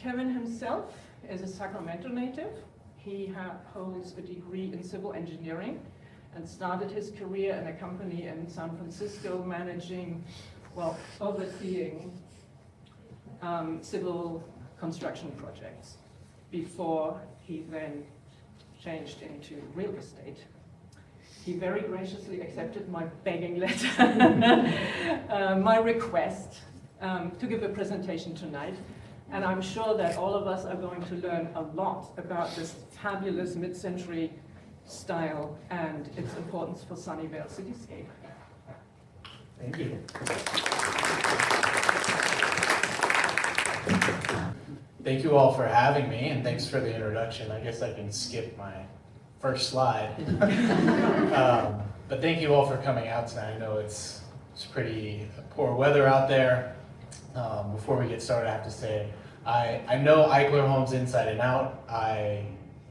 Kevin himself is a Sacramento native. He holds a degree in civil engineering and started his career in a company in San Francisco managing, well, overseeing civil construction projects before he then changed into real estate. He very graciously accepted my begging letter, my request to give a presentation tonight. And I'm sure that all of us are going to learn a lot about this fabulous mid-century style and its importance for Sunnyvale cityscape. Thank you. Thank you all for having me, and thanks for the introduction. I guess I can skip my first slide. But thank you all for coming out tonight. I know it's pretty poor weather out there. Before we get started, I have to say, I know Eichler homes inside and out.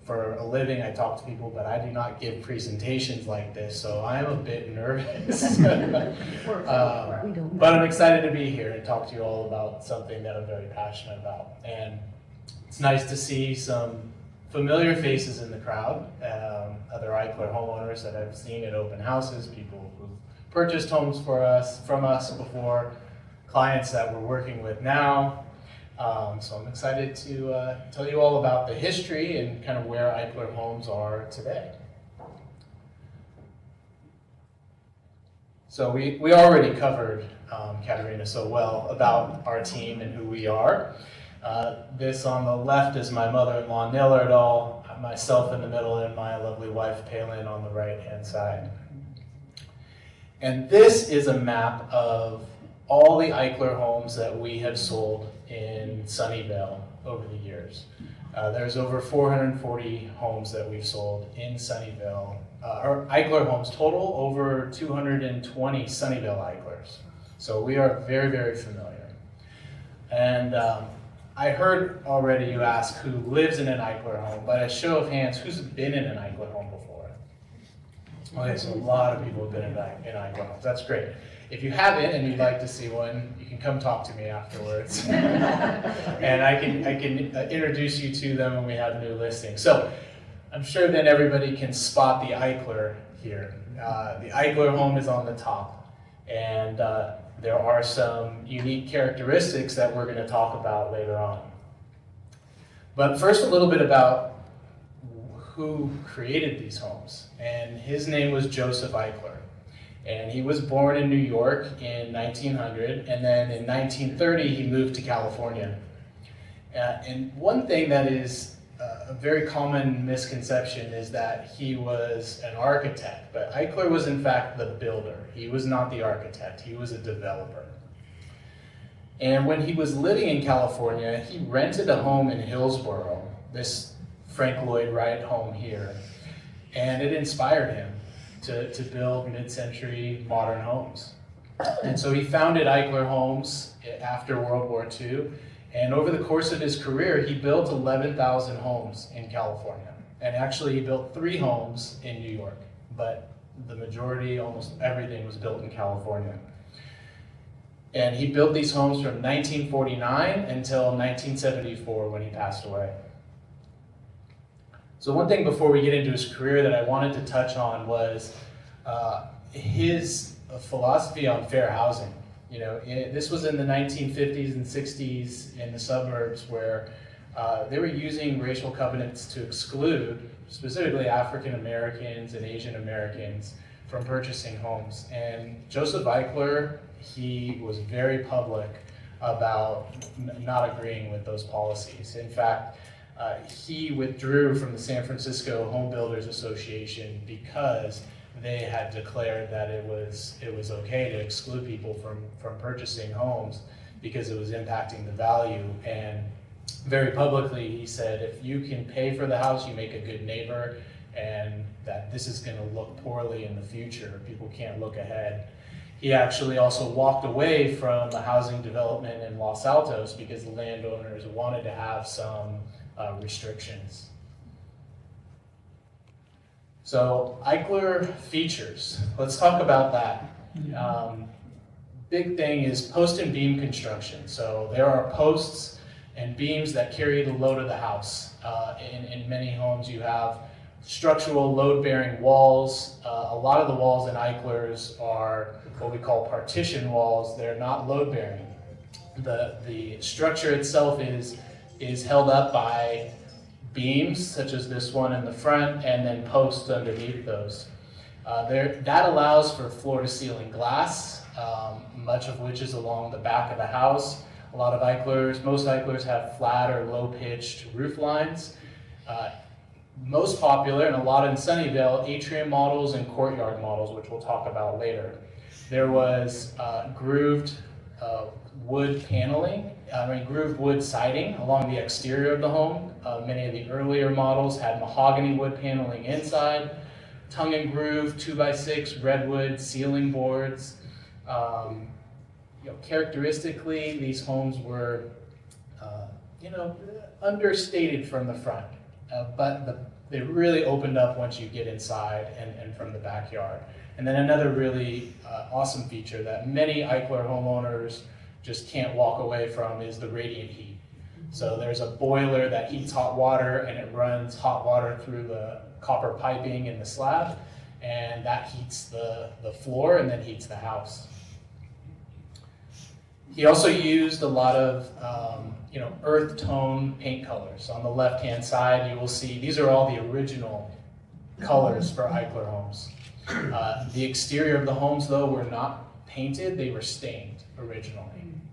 For a living, I talk to people, but I do not give presentations like this, so I am a bit nervous. But I'm excited to be here and talk to you all about something that I'm very passionate about. And it's nice to see some familiar faces in the crowd, other Eichler homeowners that I've seen at open houses, people who've purchased homes from us before, clients that we're working with now. So I'm excited to tell you all about the history and kind of where Eichler homes are today. So we already covered, Katerina, so well about our team and who we are. This on the left is my mother-in-law, Nil Erdal, myself in the middle, and my lovely wife, Palin, on the right-hand side. And this is a map of all the Eichler homes that we have sold in Sunnyvale over the years. There's over 440 homes that we've sold in Sunnyvale. Our Eichler homes total, over 220 Sunnyvale Eichlers. So we are very, very familiar. And I heard already you ask who lives in an Eichler home, but a show of hands, who's been in an Eichler home before? Okay, so a lot of people have been in Eichler homes. That's great. If you haven't and you'd like to see one, you can come talk to me afterwards. And I can introduce you to them when we have new listings. So I'm sure then everybody can spot the Eichler here. The Eichler home is on the top. And there are some unique characteristics that we're going to talk about later on. But first, a little bit about who created these homes. And his name was Joseph Eichler. And he was born in New York in 1900, and then in 1930 he moved to California. And one thing that is a very common misconception is that he was an architect, but Eichler was in fact the builder. He was not the architect, he was a developer. And when he was living in California, he rented a home in Hillsborough, this Frank Lloyd Wright home here, and it inspired him to build mid-century modern homes. And so he founded Eichler Homes after World War II, and over the course of his career, he built 11,000 homes in California. And actually, he built 3 homes in New York, but the majority, almost everything, was built in California. And he built these homes from 1949 until 1974 when he passed away. So one thing before we get into his career that I wanted to touch on was his philosophy on fair housing. You know, this was in the 1950s and 60s in the suburbs where they were using racial covenants to exclude specifically African Americans and Asian Americans from purchasing homes. And Joseph Eichler, he was very public about not agreeing with those policies. In fact, he withdrew from the San Francisco Home Builders Association because they had declared that it was okay to exclude people from purchasing homes because it was impacting the value. And very publicly he said, if you can pay for the house, you make a good neighbor, and that this is going to look poorly in the future. People can't look ahead. He actually also walked away from the housing development in Los Altos because the landowners wanted to have some restrictions. So Eichler features, let's talk about that. Big thing is post and beam construction. So there are posts and beams that carry the load of the house. In many homes you have structural load-bearing walls. A lot of the walls in Eichlers are what we call partition walls. They're not load-bearing. The structure itself is held up by beams, such as this one in the front, and then posts underneath those. That allows for floor-to-ceiling glass, much of which is along the back of the house. A lot of Eichlers, most Eichlers have flat or low-pitched roof lines. Most popular, and a lot in Sunnyvale, atrium models and courtyard models, which we'll talk about later. There was grooved wood paneling, grooved wood siding along the exterior of the home. Many of the earlier models had mahogany wood paneling inside, tongue and groove 2x6 redwood ceiling boards. Characteristically, these homes were, understated from the front, but they really opened up once you get inside and from the backyard. And then another really awesome feature that many Eichler homeowners just can't walk away from is the radiant heat. So there's a boiler that heats hot water, and it runs hot water through the copper piping in the slab, and that heats the floor and then heats the house. He also used a lot of earth tone paint colors. On the left-hand side, you will see these are all the original colors for Eichler homes. The exterior of the homes, though, were not painted, they were stained originally.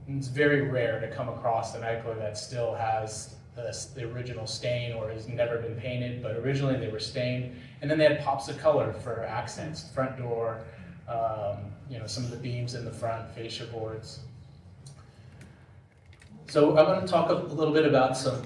And it's very rare to come across an Eichler that still has the original stain or has never been painted, but originally they were stained. And then they had pops of color for accents, front door, some of the beams in the front, fascia boards. So I'm going to talk a little bit about some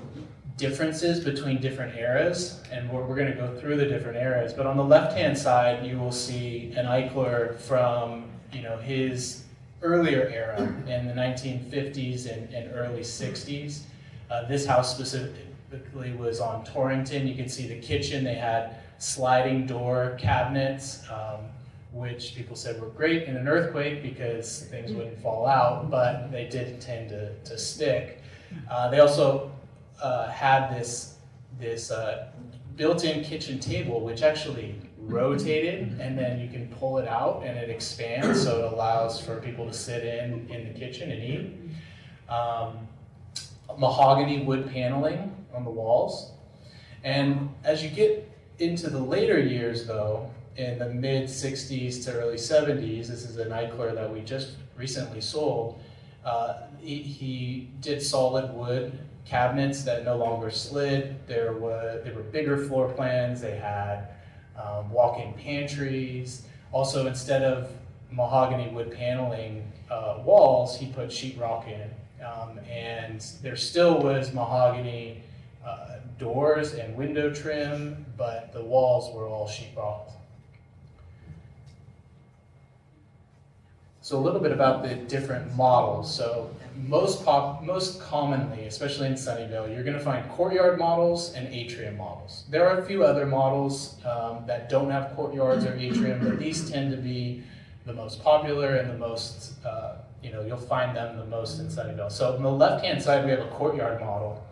differences between different eras, and we're going to go through the different eras. But on the left-hand side, you will see an Eichler from his earlier era in the 1950s and early 60s. This house specifically was on Torrington. You can see the kitchen. They had sliding door cabinets, which people said were great in an earthquake because things wouldn't fall out, but they did tend to stick. They also had this built-in kitchen table, which actually rotated, and then you can pull it out and it expands, so it allows for people to sit in the kitchen and eat. Mahogany wood paneling on the walls. And as you get into the later years, though, in the mid-60s to early 70s, this is an Eichler that we just recently sold, he did solid wood cabinets that no longer slid. They were bigger floor plans. They had walk-in pantries. Also, instead of mahogany wood paneling walls, he put sheetrock in. And there still was mahogany doors and window trim, but the walls were all sheetrocked. So a little bit about the different models. So most commonly, especially in Sunnyvale, you're going to find courtyard models and atrium models. There are a few other models that don't have courtyards or atrium, but these tend to be the most popular and the most, you'll find them the most in Sunnyvale. So on the left-hand side, we have a courtyard model.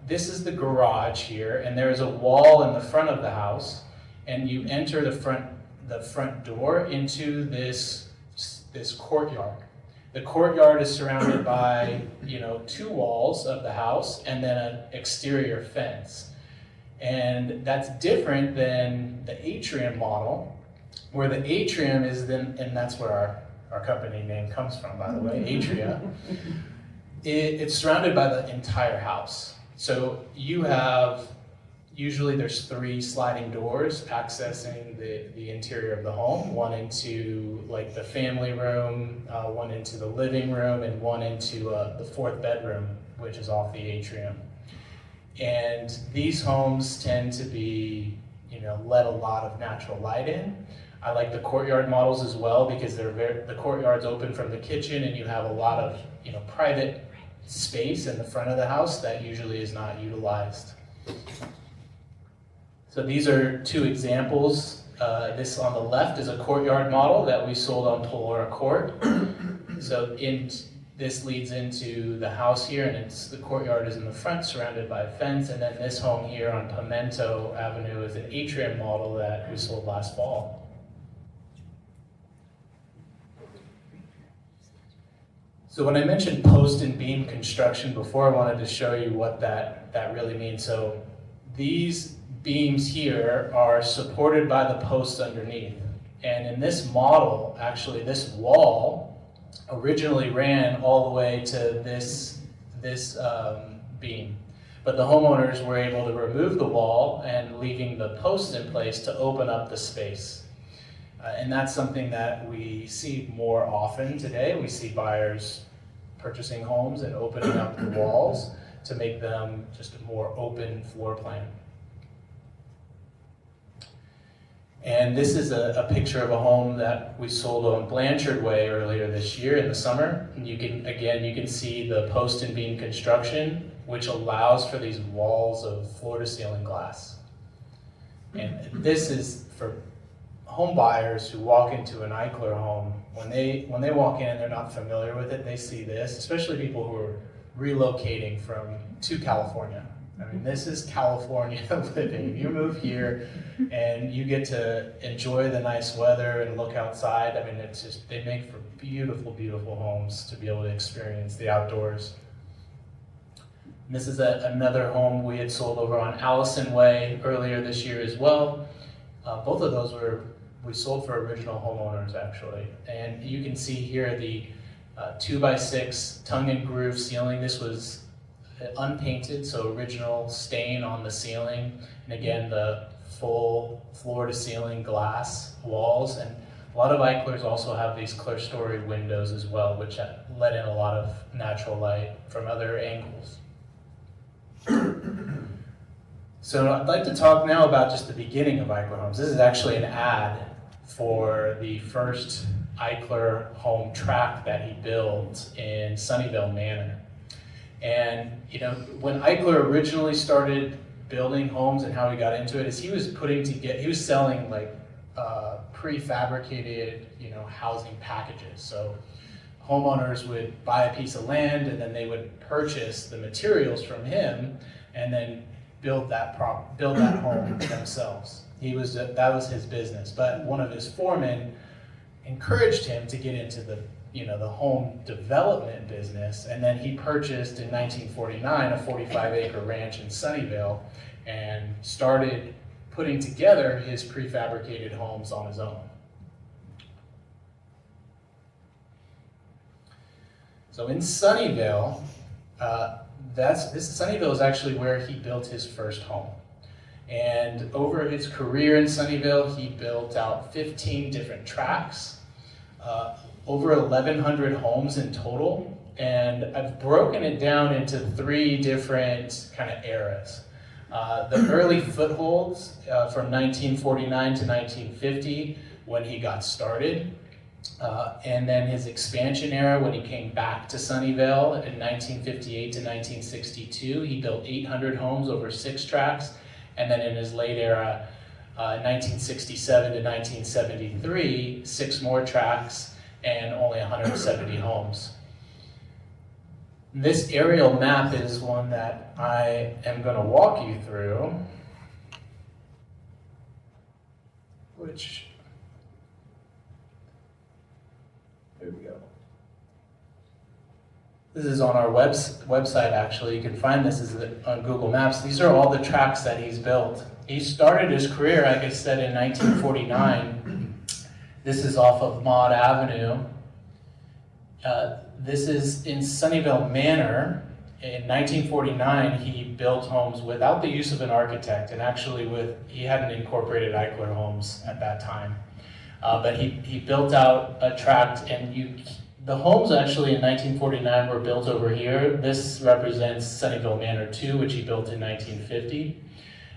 This is the garage here, and there's a wall in the front of the house, and you enter the front door into this courtyard. The courtyard is surrounded by, two walls of the house and then an exterior fence. And that's different than the atrium model, where the atrium is then, and that's where our company name comes from, by the way, Atria. It's surrounded by the entire house. So you have, usually there's 3 sliding doors accessing the interior of the home, one into like the family room, one into the living room, and one into the 4th bedroom, which is off the atrium. And these homes tend to be, let a lot of natural light in. I like the courtyard models as well because the courtyard's open from the kitchen, and you have a lot of, private space in the front of the house that usually is not utilized. So these are 2 examples. This on the left is a courtyard model that we sold on Polora Court. So in this leads into the house here, and the courtyard is in the front, surrounded by a fence, and then this home here on Pimento Avenue is an Atria model that we sold last fall. So when I mentioned post and beam construction before, I wanted to show you what that really means. So these beams here are supported by the posts underneath. And in this model, actually this wall originally ran all the way to this beam. But the homeowners were able to remove the wall and leaving the posts in place to open up the space. And that's something that we see more often today. We see buyers purchasing homes and opening up the walls to make them just a more open floor plan. And this is a picture of a home that we sold on Blanchard Way earlier this year in the summer. And you can see the post and beam construction, which allows for these walls of floor to ceiling glass. And this is for home buyers who walk into an Eichler home. When they walk in and they're not familiar with it, they see this, especially people who are relocating to California. I mean, this is California living. You move here and you get to enjoy the nice weather and look outside. I mean, they make for beautiful, beautiful homes to be able to experience the outdoors. And this is another home we had sold over on Allison Way earlier this year as well. Both of those we sold for original homeowners, actually. And you can see here the 2x6 tongue and groove ceiling. This was unpainted, so original stain on the ceiling. And again, the full floor to ceiling glass walls. And a lot of Eichlers also have these clerestory windows as well, which let in a lot of natural light from other angles. So I'd like to talk now about just the beginning of Eichler homes. This is actually an ad for the first Eichler home tract that he built in Sunnyvale Manor. And when Eichler originally started building homes and how he got into it is he was selling like prefabricated housing packages. So homeowners would buy a piece of land and then they would purchase the materials from him and then build that home themselves. That was his business. But one of his foremen encouraged him to get into the home development business, and then he purchased in 1949 a 45-acre ranch in Sunnyvale and started putting together his prefabricated homes on his own. So in Sunnyvale, Sunnyvale is actually where he built his first home. And over his career in Sunnyvale, he built out 15 different tracts, over 1,100 homes in total. And I've broken it down into 3 different kind of eras. The early footholds from 1949 to 1950, when he got started. And then his expansion era when he came back to Sunnyvale in 1958 to 1962. He built 800 homes over 6 tracts. And then in his late era, 1967 to 1973, 6 more tracts and only 170 homes. This aerial map is one that I am going to walk you through, which, there we go. This is on our website, actually. You can find this on Google Maps. These are all the tracts that he's built. He started his career, like I said, in 1949. This is off of Maude Avenue. This is in Sunnyvale Manor. In 1949, he built homes without the use of an architect, and actually he hadn't incorporated Eichler homes at that time. But he built out a tract, and the homes actually in 1949 were built over here. This represents Sunnyvale Manor II, which he built in 1950.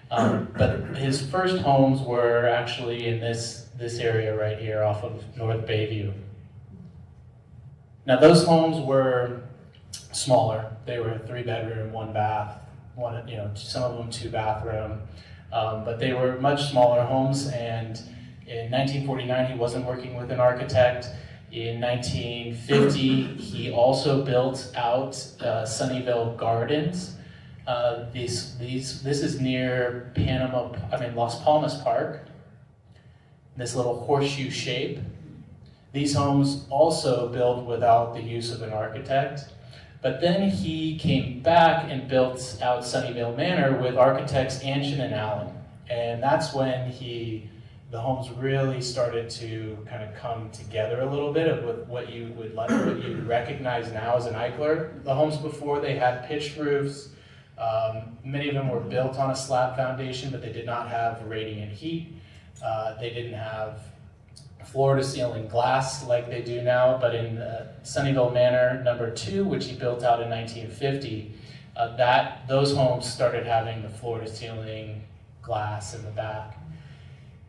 But his first homes were actually in this area right here off of North Bayview. Now those homes were smaller. They were 3-bedroom, 1-bath, some of them 2-bathroom. But they were much smaller homes, and in 1949 he wasn't working with an architect. In 1950, he also built out Sunnyvale Gardens. This is near Las Palmas Park. This little horseshoe shape. These homes also built without the use of an architect. But then he came back and built out Sunnyvale Manor with architects Anshin and Allen. And that's when the homes really started to kind of come together a little bit with what you would recognize now as an Eichler. The homes before, they had pitched roofs. Many of them were built on a slab foundation, but they did not have radiant heat. They didn't have floor-to-ceiling glass like they do now, but in Sunnyvale Manor II, which he built out in 1950, those homes started having the floor-to-ceiling glass in the back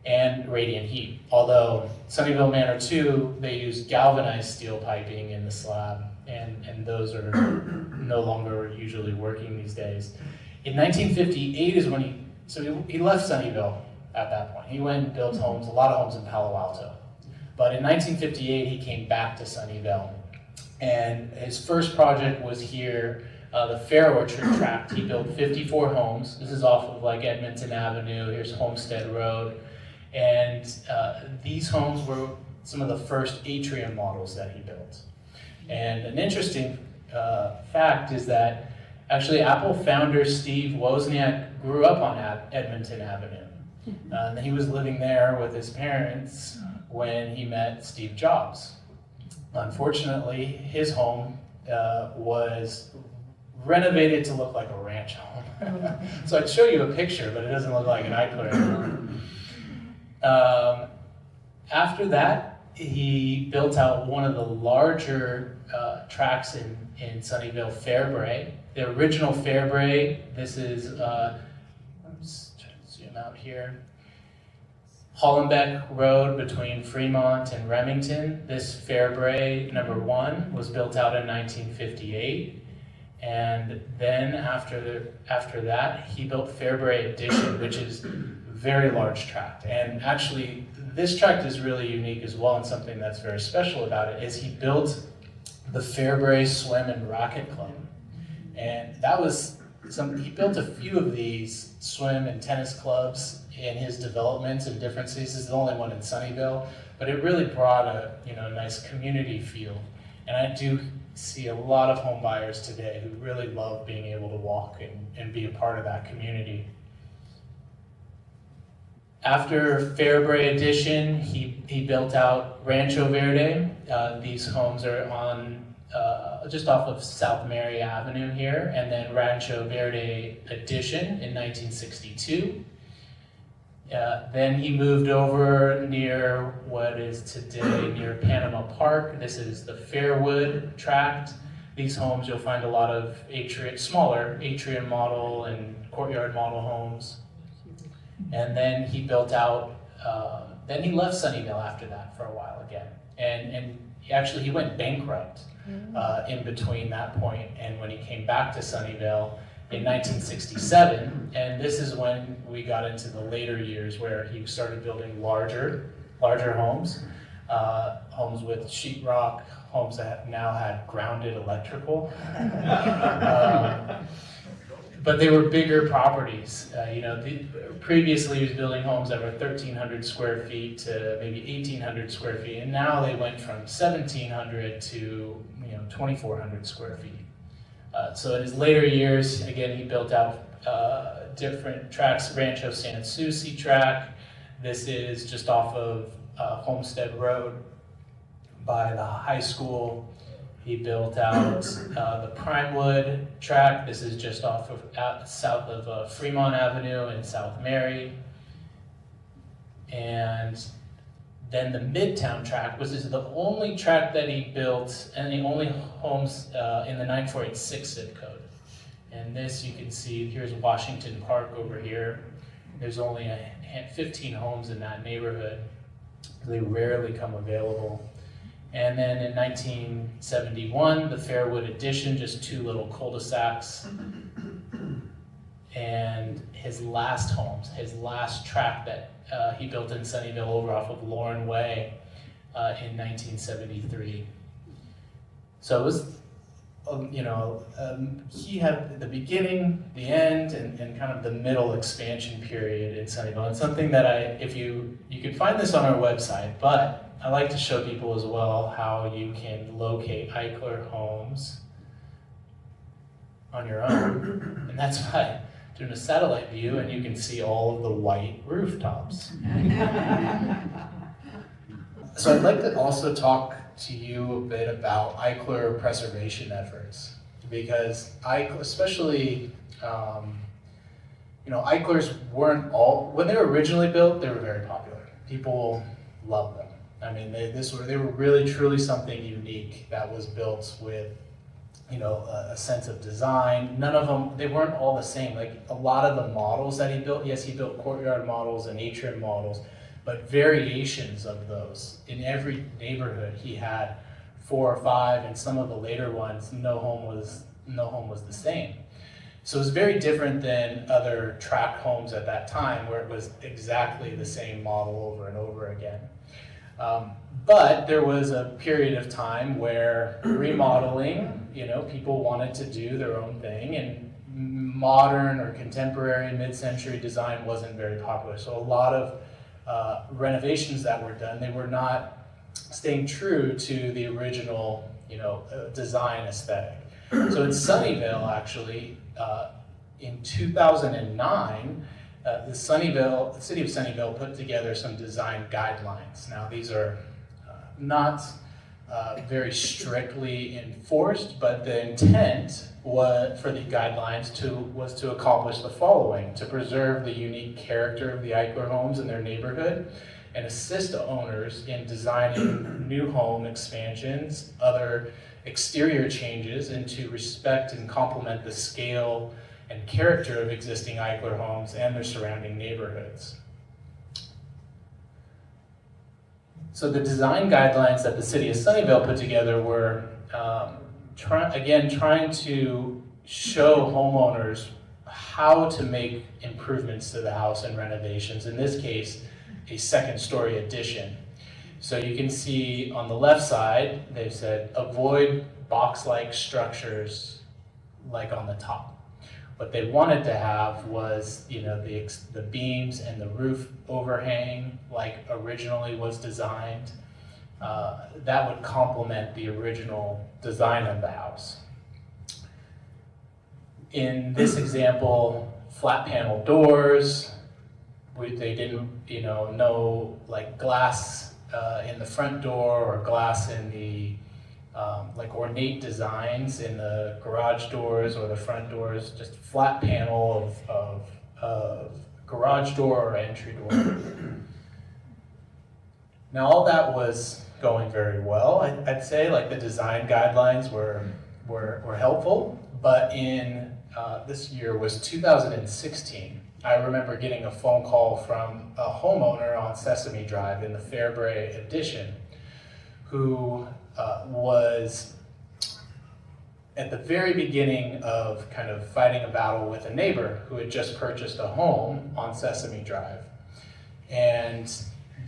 and radiant heat. Although Sunnyvale Manor II, they use galvanized steel piping in the slab, and those are no longer usually working these days. In 1958 is when he left Sunnyvale at that point. He went and built homes, a lot of homes in Palo Alto. But in 1958, he came back to Sunnyvale. And his first project was here, the Fair Orchard Tract. He built 54 homes. This is off of like Edmonton Avenue. Here's Homestead Road. And these homes were some of the first Atria models that he built. And an interesting fact is that actually Apple founder Steve Wozniak grew up on Edmonton Avenue. And he was living there with his parents when he met Steve Jobs. Unfortunately, his home was renovated to look like a ranch home. So I'd show you a picture, but it doesn't look like an Eichler anymore. After that, he built out one of the larger tracts in Sunnyvale, Fairbray. The original Fairbray, this is, I'm just trying to zoom out here. Hollenbeck Road between Fremont and Remington. This Fairbray #1 was built out in 1958. And then after that, he built Fairbray Addition, which is a very large tract. And actually, this tract is really unique as well, and something that's very special about it is he built the Fairbray Swim and Racket Club. And that was he built a few of these swim and tennis clubs in his developments in different cities. This is the only one in Sunnyvale, but it really brought a nice community feel. And I do see a lot of home buyers today who really love being able to walk and be a part of that community. After Fairbray Addition, he built out Rancho Verde. These homes are on just off of South Mary Avenue here, and then Rancho Verde Addition in 1962. Then he moved over near what is today near Panama Park. This is the Fairwood tract. These homes, you'll find a lot of smaller Atria model and courtyard model homes. And then he built out, then he left Sunnyvale after that for a while again. And actually he went bankrupt in between that point and when he came back to Sunnyvale in 1967. And this is when we got into the later years where he started building larger homes, homes with sheetrock, homes that now had grounded electrical. But they were bigger properties. Previously he was building homes that were 1,300 square feet to maybe 1,800 square feet, and now they went from 1,700 to 2,400 square feet. So in his later years, again, he built out different tracks. Rancho San Souci tract. This is just off of Homestead Road by the high school. He built out the Primewood tract. This is just off of south of Fremont Avenue in South Mary. And then the Midtown tract, which is the only tract that he built and the only homes in the 9486 zip code. And this you can see, here's Washington Park over here. There's only 15 homes in that neighborhood. They rarely come available. And then in 1971, the Fairwood Addition, just 2 little cul-de-sacs. And his last homes, his last tract that he built in Sunnyvale over off of Lauren Way. in 1973. So it was, he had the beginning, the end, and kind of the middle expansion period in Sunnyvale. And something that you can find this on our website, but I like to show people as well how you can locate Eichler homes on your own. And that's by doing a satellite view, and you can see all of the white rooftops. So I'd like to also talk to you a bit about Eichler preservation efforts, because especially, Eichlers weren't when they were originally built, they were very popular. People loved them. I mean, they were really truly something unique that was built with, a sense of design. None of them, they weren't all the same. Like a lot of the models that he built, yes, he built courtyard models and atrium models, but variations of those. In every neighborhood, he had 4 or 5, and some of the later ones, no home was the same. So it was very different than other tract homes at that time, where it was exactly the same model over and over again. But there was a period of time where remodeling, people wanted to do their own thing, and modern or contemporary mid-century design wasn't very popular. So a lot of renovations that were done, they were not staying true to the original, design aesthetic. So in Sunnyvale, actually, in 2009, the city of Sunnyvale put together some design guidelines. Now, these are not very strictly enforced, but the intent for the guidelines was to accomplish the following: to preserve the unique character of the Eichler homes in their neighborhood, and assist owners in designing new home expansions, other exterior changes, and to respect and complement the scale and character of existing Eichler homes and their surrounding neighborhoods. So the design guidelines that the city of Sunnyvale put together were trying to show homeowners how to make improvements to the house and renovations. In this case, a second-story addition. So you can see on the left side, they've said, avoid box-like structures like on the top. What they wanted to have was, the beams and the roof overhang like originally was designed. That would complement the original design of the house. In this example, flat panel doors. They didn't, no like glass in the front door or glass in the like ornate designs in the garage doors or the front doors, just flat panel of garage door or entry door. Now all that was going very well. I'd say like the design guidelines were helpful, but in this year was 2016. I remember getting a phone call from a homeowner on Sesame Drive in the Fairbrae addition who was at the very beginning of kind of fighting a battle with a neighbor who had just purchased a home on Sesame Drive. And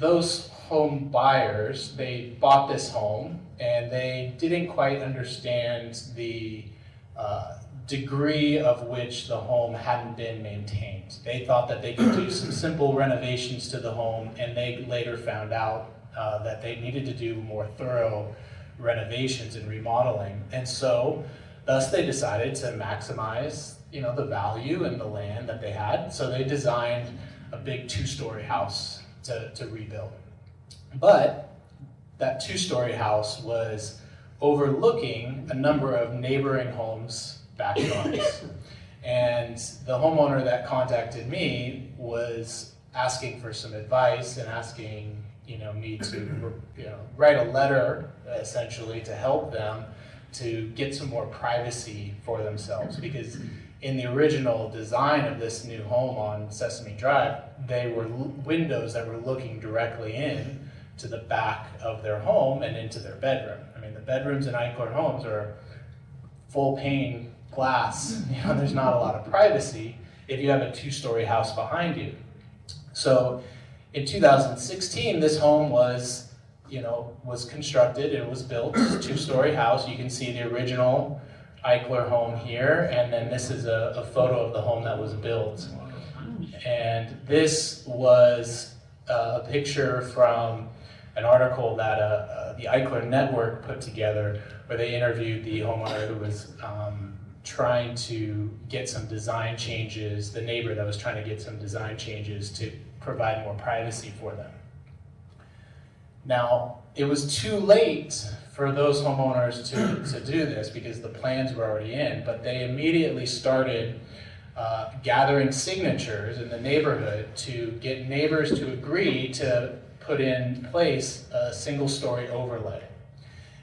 those home buyers, they bought this home and they didn't quite understand the degree of which the home hadn't been maintained. They thought that they could do some simple renovations to the home, and they later found out that they needed to do more thorough renovations and remodeling. And so, thus they decided to maximize, the value and the land that they had. So they designed a big 2-story house to rebuild. But that 2-story house was overlooking a number of neighboring homes' backyards. And the homeowner that contacted me was asking for some advice and asking, me to, write a letter essentially to help them to get some more privacy for themselves. Because in the original design of this new home on Sesame Drive, they were windows that were looking directly in to the back of their home and into their bedroom. I mean, the bedrooms in Eichler homes are full pane glass. There's not a lot of privacy if you have a 2-story house behind you. So in 2016, this home was was constructed, it was built, it's a two-story house. You can see the original Eichler home here, and then this is a photo of the home that was built. And this was a picture from an article that the Eichler network put together, where they interviewed the homeowner who was trying to get some design changes, the neighbor that was trying to get some design changes to provide more privacy for them. Now, it was too late for those homeowners to do this because the plans were already in, but they immediately started gathering signatures in the neighborhood to get neighbors to agree to put in place a single-story overlay.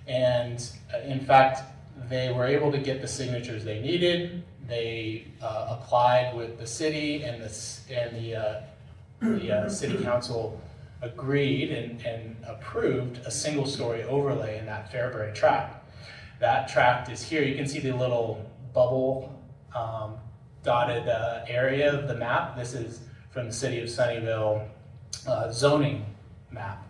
And in fact, they were able to get the signatures they needed. They applied with the city, and the city council agreed and approved a single-story overlay in that Fairbury tract. That tract is here. You can see the little bubble dotted area of the map. This is from the city of Sunnyvale zoning map.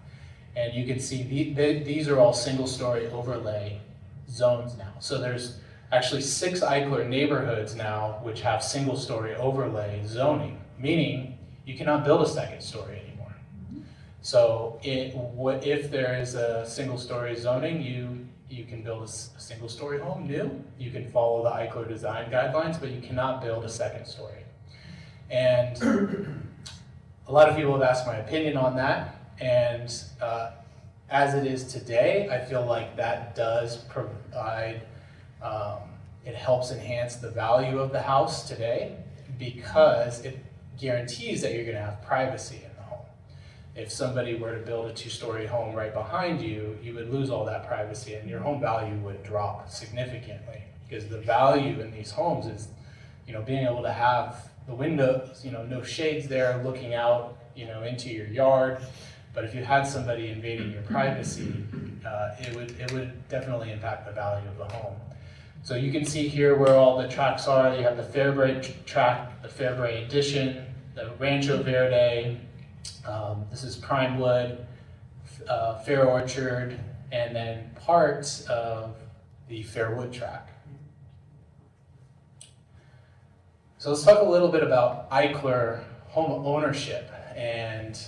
And you can see these are all single-story overlay zones now. So there's actually 6 Eichler neighborhoods now which have single-story overlay zoning, meaning you cannot build a second story anymore. So if there is a single-story zoning, you can build a single-story home new. You can follow the Eichler design guidelines, but you cannot build a second story. And a lot of people have asked my opinion on that. And as it is today, I feel like that does provide, it helps enhance the value of the house today because it guarantees that you're going to have privacy in the home. If somebody were to build a 2-story home right behind you, you would lose all that privacy and your home value would drop significantly because the value in these homes is, being able to have the windows, no shades there looking out, into your yard. But if you had somebody invading your privacy, it would definitely impact the value of the home. So you can see here where all the tracks are. You have the Fairbury tract, the Fairbury Addition, the Rancho Verde, this is Primewood, Fair Orchard, and then parts of the Fairwood tract. So let's talk a little bit about Eichler home ownership, and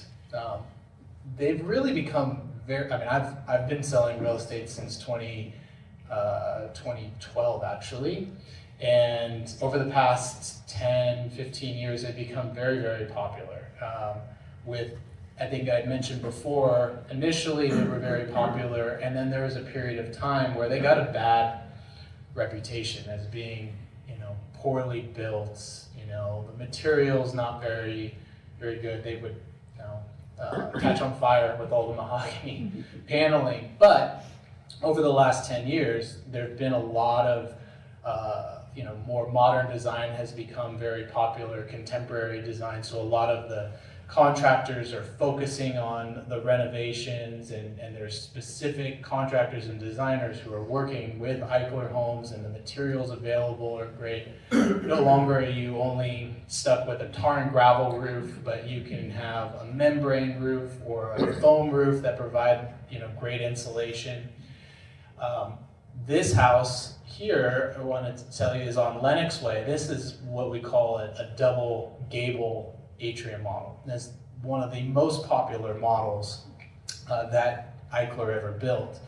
they've really become I've been selling real estate since 2012 actually, and over the past 10, 15 years they've become very, very popular. I think I mentioned before, initially they were very popular, and then there was a period of time where they got a bad reputation as being, poorly built, the material's not very, very good. They would, catch on fire with all the mahogany paneling. But over the last 10 years, there've been a lot of, more modern design has become very popular, contemporary design. So a lot of the contractors are focusing on the renovations, and there's specific contractors and designers who are working with Eichler homes, and the materials available are great. No longer are you only stuck with a tar and gravel roof, but you can have a membrane roof or a foam roof that provide great insulation. This house here, I want to tell you, is on Lenox Way. This is what we call a double gable Atria model. That's one of the most popular models that Eichler ever built.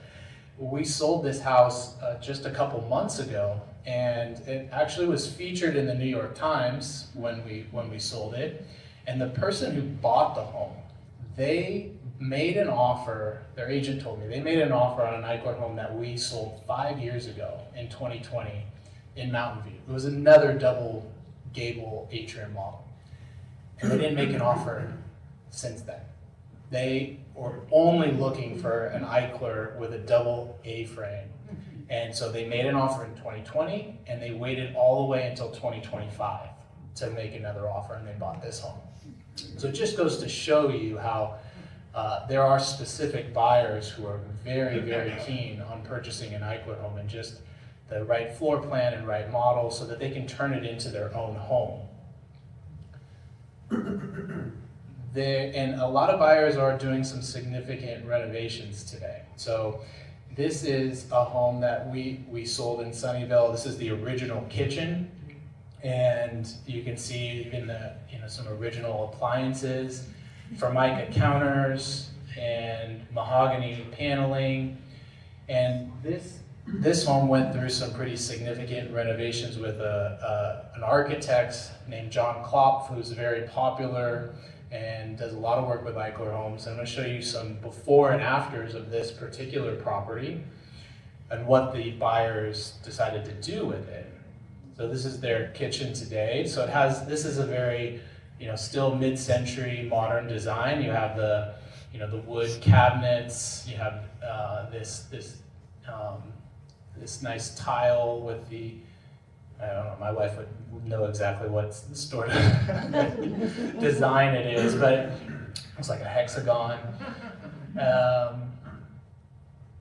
We sold this house just a couple months ago, and it actually was featured in the New York Times when we sold it. And the person who bought the home, they made an offer, their agent told me, they made an offer on an Eichler home that we sold 5 years ago in 2020 in Mountain View. It was another double gable Atria model. And they didn't make an offer since then. They were only looking for an Eichler with a double A-frame. And so they made an offer in 2020, and they waited all the way until 2025 to make another offer, and they bought this home. So it just goes to show you how there are specific buyers who are very, very keen on purchasing an Eichler home and just the right floor plan and right model so that they can turn it into their own home. And a lot of buyers are doing some significant renovations today. So this is a home that we sold in Sunnyvale. This is the original kitchen. And you can see even some original appliances, Formica counters and mahogany paneling. And this home went through some pretty significant renovations with an architect named John Klopp, who's very popular and does a lot of work with Eichler homes. I'm going to show you some before and afters of this particular property and what the buyers decided to do with it. So this is their kitchen today. So this is a very, still mid-century modern design. You have the wood cabinets. You have this nice tile with I don't know, my wife would know exactly what sort of design it is, but it looks like a hexagon.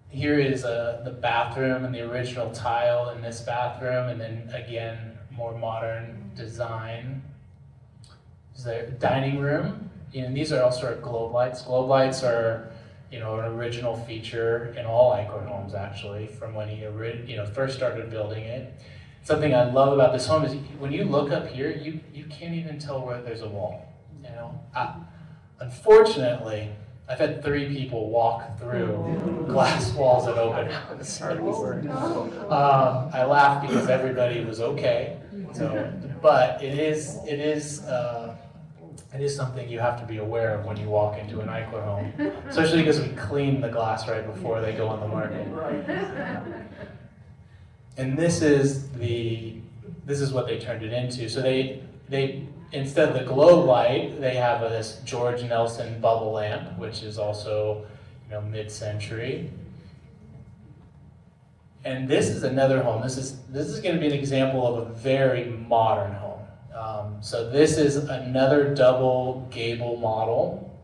Here is the bathroom and the original tile in this bathroom, and then again, more modern design. This is their dining room, and these are also globe lights. Globe lights are an original feature in all Eichler homes, actually, from when he first started building it. Something I love about this home is when you look up here, you can't even tell where there's a wall. Unfortunately, I've had 3 people walk through glass walls at open house. I laugh because everybody was okay. But it is something you have to be aware of when you walk into an Eichler home, especially because we clean the glass right before they go on the market. And this is what they turned it into. So they instead of the globe light, they have this George Nelson bubble lamp, which is also mid-century. And this is another home. This is going to be an example of a very modern home. So this is another double gable model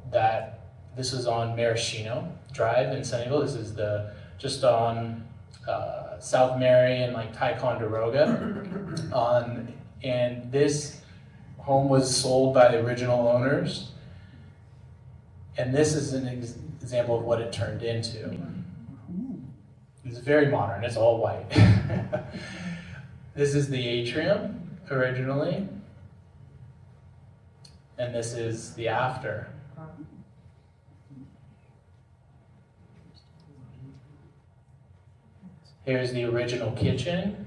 this is on Maraschino Drive in Sunnyvale. This is just on South Mary and Ticonderoga. And this home was sold by the original owners. And this is an example of what it turned into. It's very modern, it's all white. This is the atrium originally. And this is the after. Here's the original kitchen.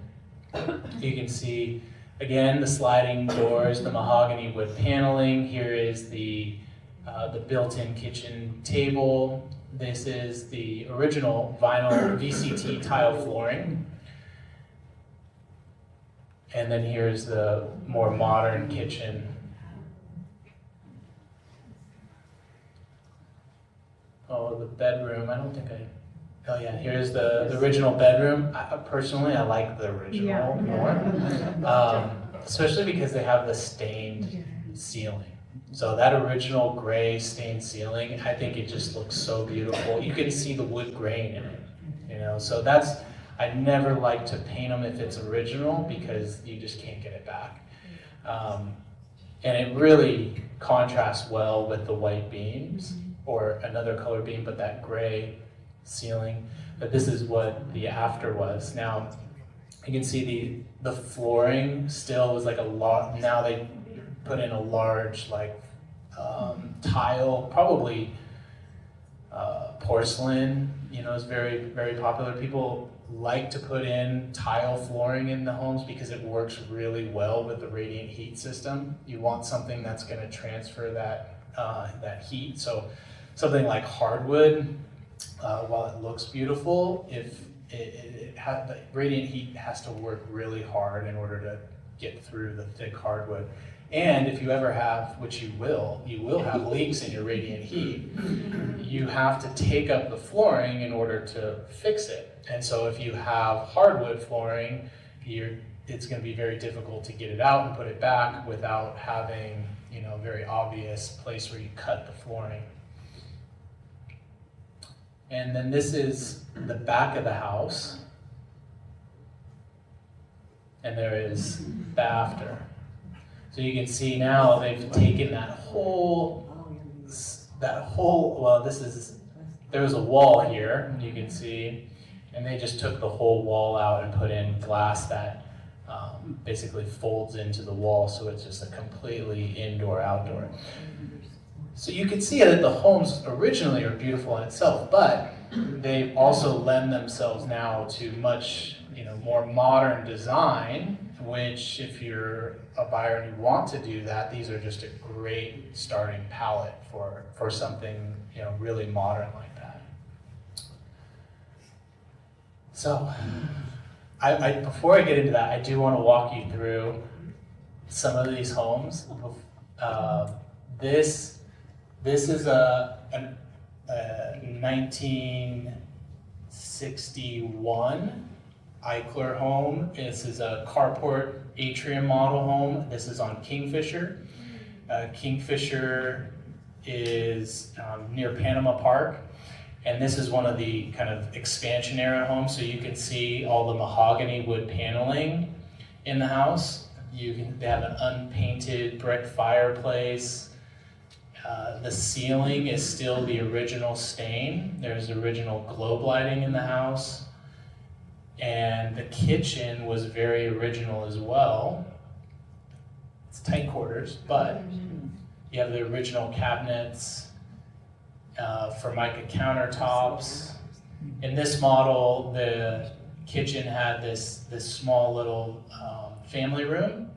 You can see, again, the sliding doors, the mahogany wood paneling. Here is the built-in kitchen table. This is the original vinyl VCT tile flooring. And then here's the more modern kitchen. Oh, the bedroom, oh yeah, here's the original bedroom. Personally, I like the original more, especially because they have the stained ceiling. So that original gray stained ceiling, I think it just looks so beautiful. You can see the wood grain in it, so I never like to paint them if it's original because you just can't get it back. And it really contrasts well with the white beams or another color beam, but that gray ceiling. But this is what the after was. Now, you can see the flooring still was now they put in a large tile, probably porcelain, is very, very popular. People like to put in tile flooring in the homes because it works really well with the radiant heat system. You want something that's going to transfer that heat. So something like hardwood, while it looks beautiful, if the radiant heat has to work really hard in order to get through the thick hardwood. And if you ever have, which you will have leaks in your radiant heat, you have to take up the flooring in order to fix it. And so if you have hardwood flooring, it's going to be very difficult to get it out and put it back without having, a very obvious place where you cut the flooring. And then this is the back of the house. And there is the after. So you can see now they've taken that whole that whole, well, there was a wall here, you can see, and they just took the whole wall out and put in glass that basically folds into the wall, so it's just a completely indoor-outdoor. So you can see that the homes originally are beautiful in itself, but they also lend themselves now to much, more modern design, which if you're a buyer and you want to do that, these are just a great starting palette for something, really modern like that. So, before I get into that, I do want to walk you through some of these homes. This is a 1961 Eichler home. This is a carport atrium model home. This is on Kingfisher. Kingfisher is near Panama Park. And this is one of the kind of expansion era homes, so you can see all the mahogany wood paneling in the house. They have an unpainted brick fireplace. The ceiling is still the original stain. There's original globe lighting in the house. And the kitchen was very original as well. It's tight quarters, but you have the original cabinets, Formica countertops. In this model, the kitchen had this small little family room.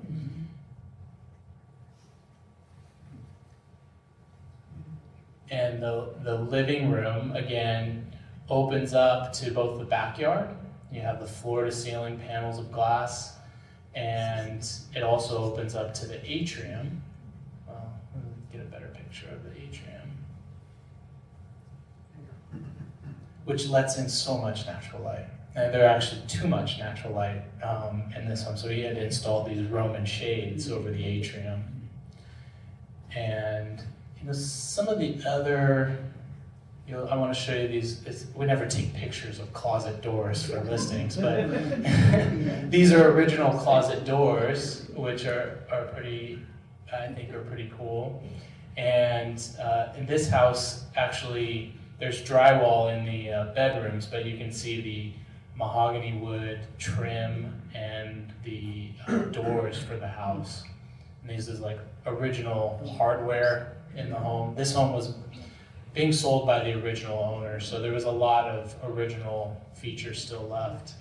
And the living room, again, opens up to both the backyard. You have the floor-to-ceiling panels of glass, and it also opens up to the atrium. Well, let me get a better picture of the atrium, which lets in so much natural light. And there are actually too much natural light in this home, so he had to install these Roman shades over the atrium. And some of the other, I want to show you these. We never take pictures of closet doors for listings, but these are original closet doors, which are pretty, I think, are pretty cool. And in this house, actually, there's drywall in the bedrooms, but you can see the mahogany wood trim and the doors for the house. And these is like original hardware in the home. This home was being sold by the original owner, so there was a lot of original features still left.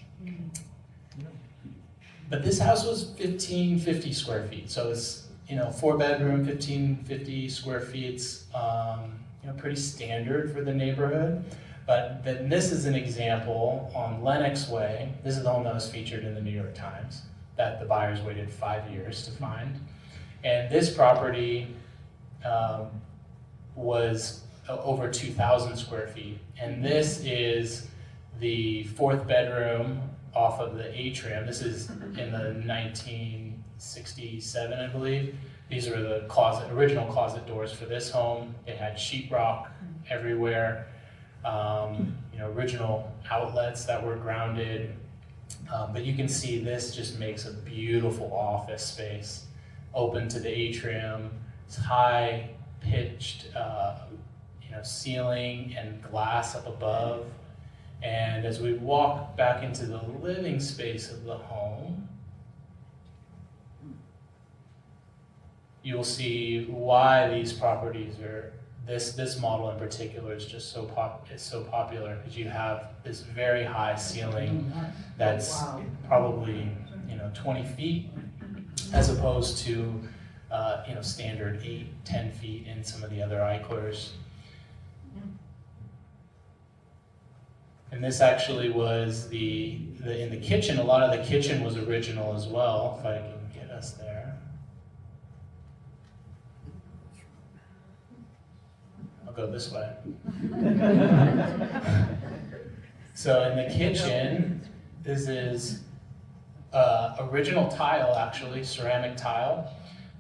But this house was 1,550 square feet, so it's 4-bedroom, 1,550 square feet. Pretty standard for the neighborhood. But then this is an example on Lenox Way. This is the home that was featured in the New York Times that the buyers waited 5 years to find. And this property was over 2,000 square feet. And this is the 4th bedroom off of the atrium. This is in the 1967, I believe. These are the original closet doors for this home. It had sheetrock everywhere. Original outlets that were grounded. But you can see this just makes a beautiful office space. Open to the atrium. It's high pitched ceiling and glass up above. And as we walk back into the living space of the home, you'll see why these properties are, this model in particular is just so popular, because you have this very high ceiling that's probably 20 feet as opposed to standard 8-10 feet in some of the other Eichlers. And this actually was in the kitchen. A lot of the kitchen was original as well, if I can get us there. I'll go this way. So in the kitchen, this is original tile, actually, ceramic tile.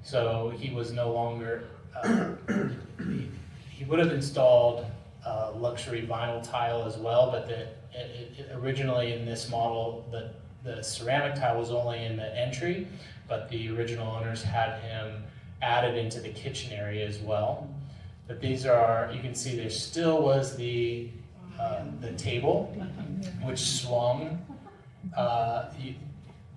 So he was no longer, he would have installed luxury vinyl tile as well, but originally in this model, the ceramic tile was only in the entry, but the original owners had him added into the kitchen area as well. But these are, you can see there still was the table, which swung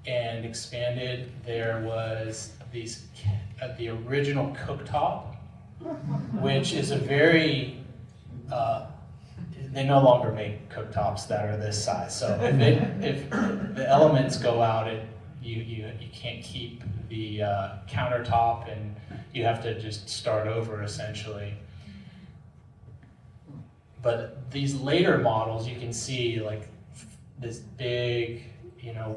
and expanded. There was the original cooktop, which is a very, they no longer make cooktops that are this size. So if the elements go out, you can't keep the countertop, and you have to just start over essentially. But these later models, you can see like this big,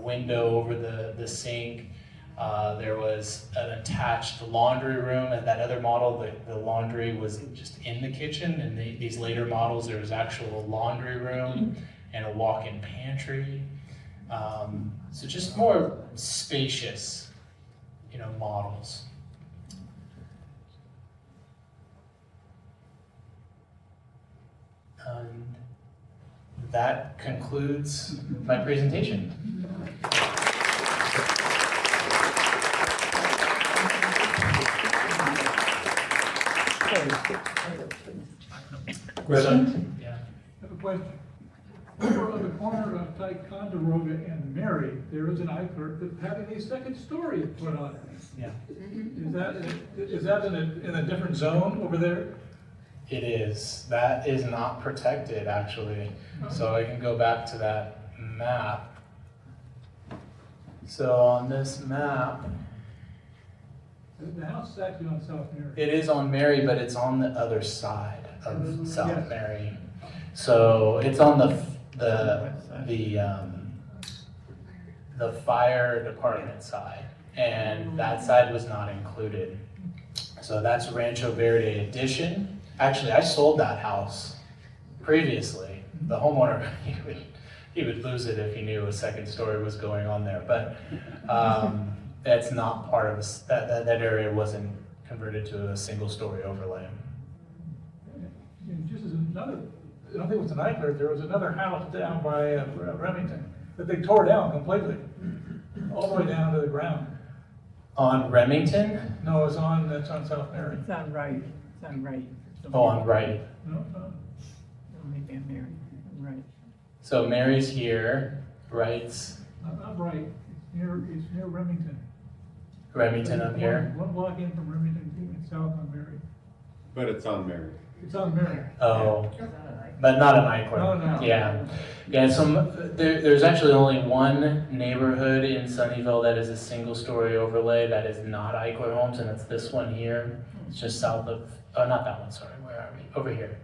window over the sink. There was an attached laundry room. At that other model, the laundry was just in the kitchen. And these later models, there was actual laundry room and a walk-in pantry. So just more spacious, models. And that concludes my presentation. Question? Yeah. I have a question. Over on the corner of Ticonderoga and Mary, there is an Eichler that's having a second story put on it. Yeah. Is that in a different zone over there? It is. That is not protected, actually. So I can go back to that map. So on this map, The house is actually on South Mary. it is on Mary, but it's on the other side of South Yes. Mary. So it's on the fire department side, and that side was not included. So that's Rancho Verde Addition. Actually, I sold that house previously. The homeowner, he would lose it if he knew a second story was going on there. But that's not part of that area wasn't converted to a single story overlay. And just as another, I don't think it was an Eichler, there was another house down by Remington that they tore down completely, all the way down to the ground. On Remington? No, that's on South Mary. It's on right, it's on right. Oh, on right. No, Maybe I'm Mary, right. So Mary's here, right's not right. It's near Remington. Remington up here. One block in from Remington, going south on Mary. But it's on Mary. It's on Mary. Oh, but not an Eichler. No. Yeah, yeah. So there's actually only one neighborhood in Sunnyvale that is a single-story overlay that is not Eichler homes, and it's this one here. It's just south of. Oh, not that one. Sorry. Where are we? Over here.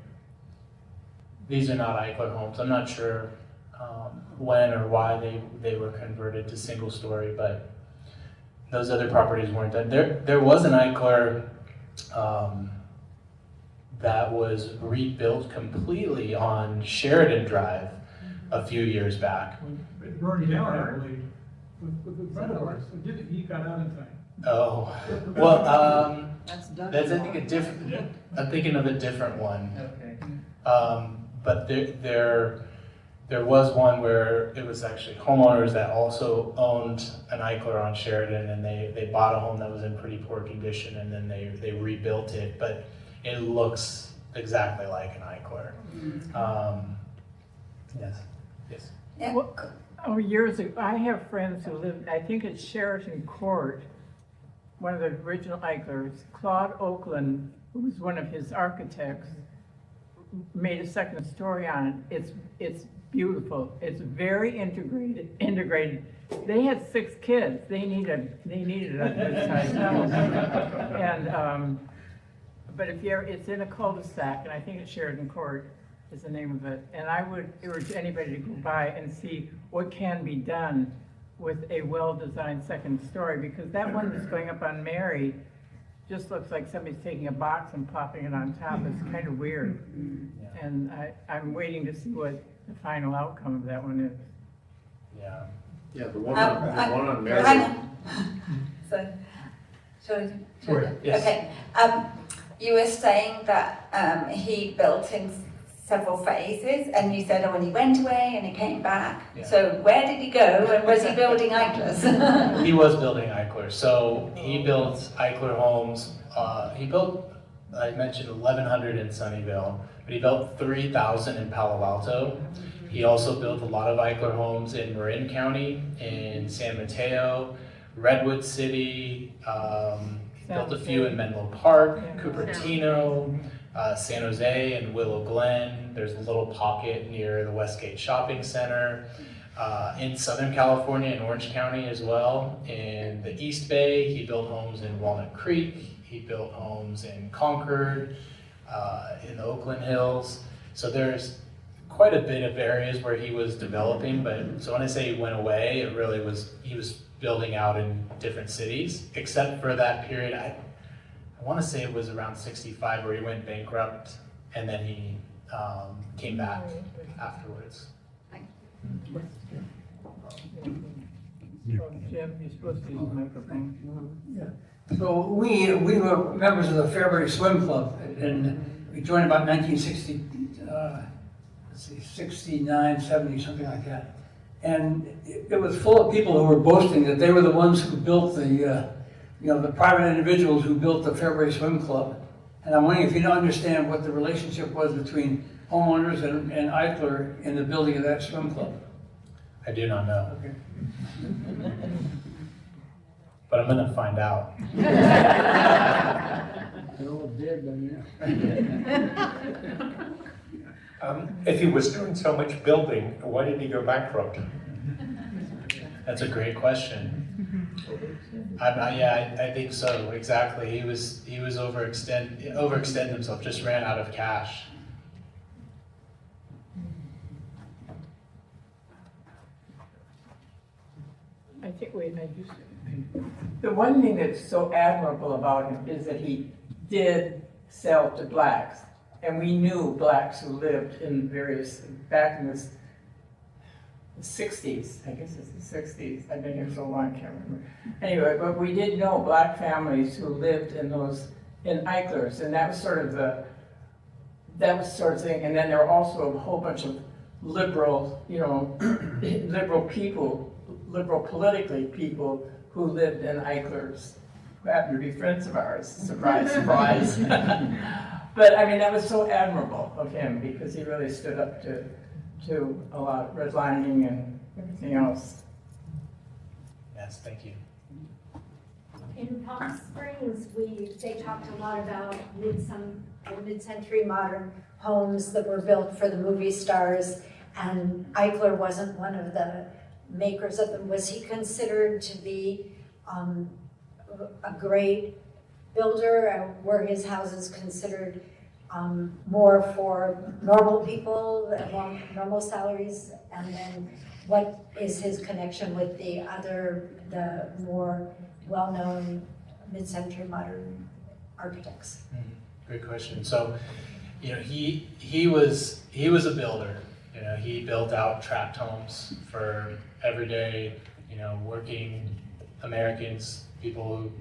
These are not Eichler homes. I'm not sure when or why they were converted to single-story, but those other properties weren't done. There was an Eichler that was rebuilt completely on Sheridan Drive a few years back. It burned down, I believe, with the front of ours. He got out in time. Oh, well, That's done. that's I think a different. I'm thinking of a different one. Okay. But there was one where it was actually homeowners that also owned an Eichler on Sheridan, and they bought a home that was in pretty poor condition, and then they rebuilt it, but it looks exactly like an Eichler. Yes. Yeah. Oh, years ago, I have friends who lived, I think it's Sheraton Court, one of the original Eichlers. Claude Oakland, who was one of his architects, made a second story on it. It's beautiful. It's very integrated. They had 6 kids. They needed a good sized house. And but it's in a cul-de-sac, and I think it's Sheridan Court is the name of it. And I would urge anybody to go by and see what can be done with a well-designed second story, because that one that's going up on Mary just looks like somebody's taking a box and popping it on top. It's kind of weird. And I'm waiting to see what the final outcome of that one is. Yeah. Yeah, the one on Mary. Hang on. Sorry. Yes. Okay. You were saying that he built in several phases, and you said, when he went away and he came back. Yeah. So where did he go, and was he building Eichlers? He was building Eichler. So he built Eichler homes. He built I mentioned 1,100 in Sunnyvale, but he built 3,000 in Palo Alto. He also built a lot of Eichler homes in Marin County, in San Mateo, Redwood City, built a few in Menlo Park, Cupertino, San Jose and Willow Glen. There's a little pocket near the Westgate Shopping Center. In Southern California, in Orange County as well. In the East Bay, he built homes in Walnut Creek. He built homes in Concord, in the Oakland Hills. So there's quite a bit of areas where he was developing, but so when I say he went away, it really was, he was building out in different cities, except for that period, I want to say it was around 65 where he went bankrupt, and then he came back afterwards. Jim, you're supposed to use the microphone. Yeah. So we were members of the Fairbury Swim Club, and we joined about 1960, 69, 70, something like that. And it was full of people who were boasting that they were the ones who built the private individuals who built the Fairbury Swim Club. And I'm wondering if you don't understand what the relationship was between homeowners and Eichler in the building of that swim club. I do not know, Okay. but I'm gonna find out. They're all dead by now. If he was doing so much building, why did he go bankrupt? That's a great question. I think so, exactly. He was overextended himself, just ran out of cash. I think the one thing that's so admirable about him is that he did sell to blacks. And we knew blacks who lived in back in the 60s, I guess it's the 60s, I've been here so long, I can't remember. Anyway, but we did know black families who lived in Eichlers, and that was sort of thing. And then there were also a whole bunch of liberal, liberal politically people who lived in Eichlers, who happened to be friends of ours, surprise, surprise. But I mean, that was so admirable of him because he really stood up to a lot of redlining and everything else. Yes, thank you. In Palm Springs, they talked a lot about mid-century modern homes that were built for the movie stars, and Eichler wasn't one of the makers of them. Was he considered to be a great builder? Were his houses considered more for normal people, normal salaries? And then what is his connection with the more well-known mid-century modern architects? Great question. So, he was a builder. He built out tract homes for everyday, working Americans, people who,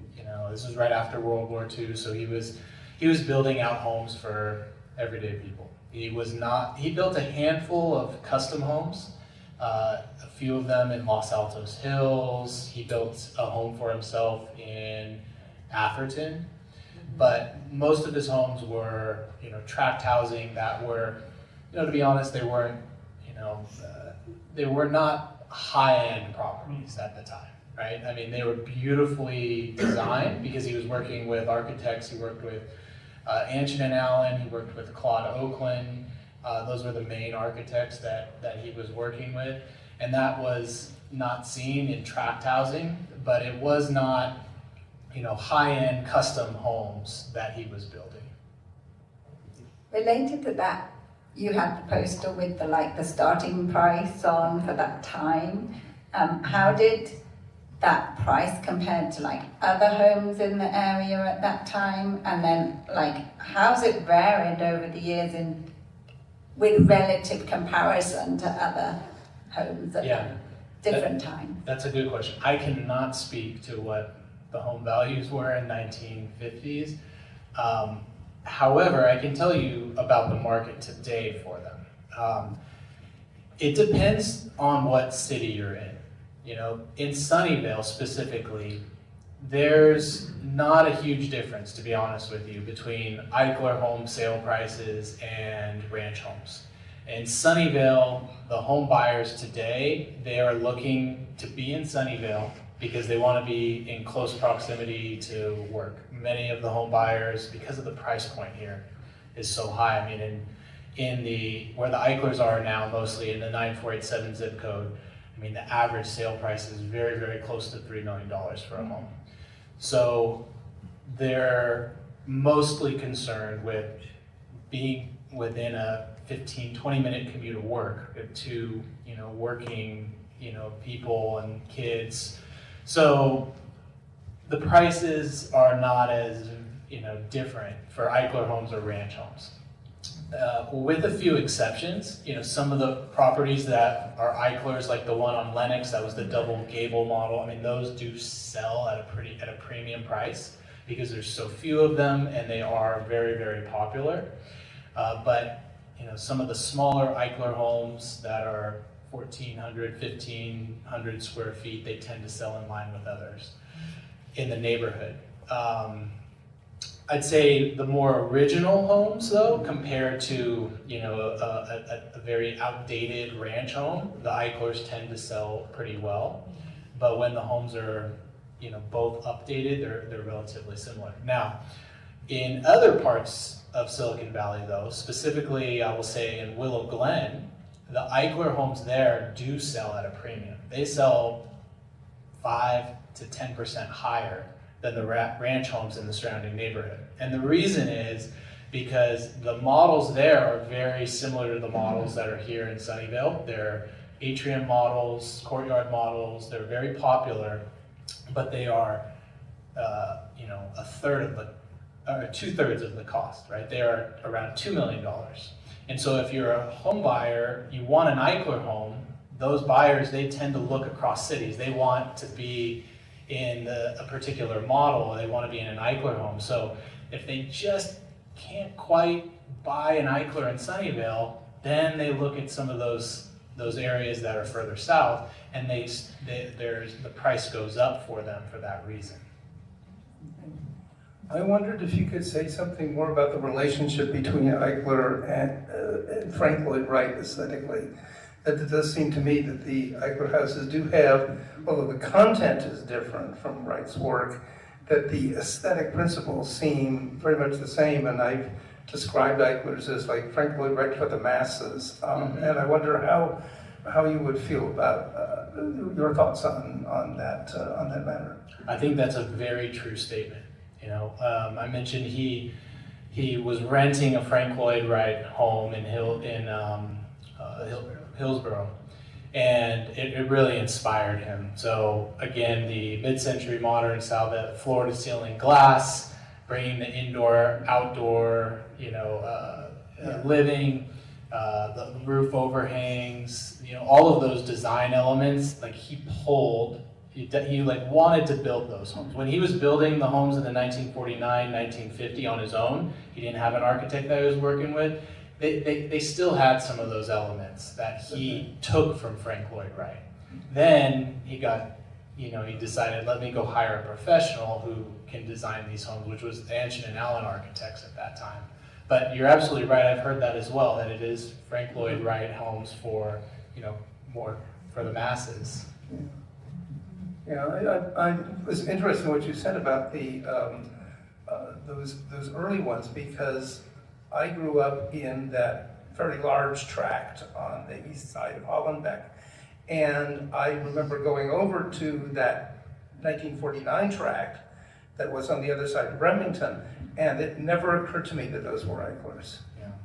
this was right after World War II, so he was building out homes for everyday people. He built a handful of custom homes, a few of them in Los Altos Hills. He built a home for himself in Atherton, but most of his homes were, tract housing that were, to be honest, they weren't, they were not high-end properties at the time. Right? I mean, they were beautifully designed because he was working with architects. He worked with Anshin and Allen. He worked with Claude Oakland. Those were the main architects that he was working with. And that was not seen in tract housing, but it was not, high-end custom homes that he was building. Related to that, you had the poster with the starting price on for that time. How did that price compared to other homes in the area at that time? And then how's it varied over the years with relative comparison to other homes at different times? That's a good question. I cannot speak to what the home values were in 1950s. However, I can tell you about the market today for them. It depends on what city you're in. In Sunnyvale specifically, there's not a huge difference, to be honest with you, between Eichler home sale prices and ranch homes. In Sunnyvale, the home buyers today, they are looking to be in Sunnyvale because they want to be in close proximity to work. Many of the home buyers, because of the price point here, is so high. I mean, in the where the Eichlers are now, mostly in the 9487 zip code, I mean, the average sale price is very, very close to $3 million for a home. So they're mostly concerned with being within a 15, 20-minute commute of work to, working, people and kids. So the prices are not as, different for Eichler homes or ranch homes. With a few exceptions, some of the properties that are Eichlers, like the one on Lenox, that was the double gable model. I mean, those do sell at a premium price because there's so few of them and they are very, very popular. But some of the smaller Eichler homes that are 1,400, 1,500 square feet, they tend to sell in line with others in the neighborhood. I'd say the more original homes, though, compared to a very outdated ranch home, the Eichlers tend to sell pretty well. But when the homes are both updated, they're relatively similar. Now, in other parts of Silicon Valley, though, specifically I will say in Willow Glen, the Eichler homes there do sell at a premium. They sell 5 to 10% higher than the ranch homes in the surrounding neighborhood. And the reason is because the models there are very similar to the models that are here in Sunnyvale. They're atrium models, courtyard models. They're very popular, but they are, a third of the, or 2/3 of the cost, right? They are around $2 million. And so if you're a home buyer, you want an Eichler home, those buyers, they tend to look across cities. They want to be in a particular model, they want to be in an Eichler home. So if they just can't quite buy an Eichler in Sunnyvale, then they look at some of those areas that are further south, and the price goes up for them for that reason. I wondered if you could say something more about the relationship between Eichler and Frank Lloyd Wright aesthetically. That it does seem to me that the Eichler houses do have, although the content is different from Wright's work, that the aesthetic principles seem very much the same, and I've described Eichlers as like Frank Lloyd Wright for the masses. And I wonder how you would feel about your thoughts on that matter. I think that's a very true statement. I mentioned he was renting a Frank Lloyd Wright home in Hillsborough, and it really inspired him. So again, the mid-century modern style, the floor-to-ceiling glass, bringing the indoor, outdoor, living, the roof overhangs, all of those design elements. Like he wanted to build those homes. When he was building the homes in the 1949, 1950 on his own, he didn't have an architect that he was working with. They still had some of those elements that he took from Frank Lloyd Wright. Then he decided, let me go hire a professional who can design these homes, which was Anshin and Allen Architects at that time. But you're absolutely right, I've heard that as well, that it is Frank Lloyd Wright homes for, more for the masses. Yeah, I was interested in what you said about the those early ones, because I grew up in that very large tract on the east side of Hollenbeck, and I remember going over to that 1949 tract that was on the other side of Remington, and it never occurred to me that those were Eichlers,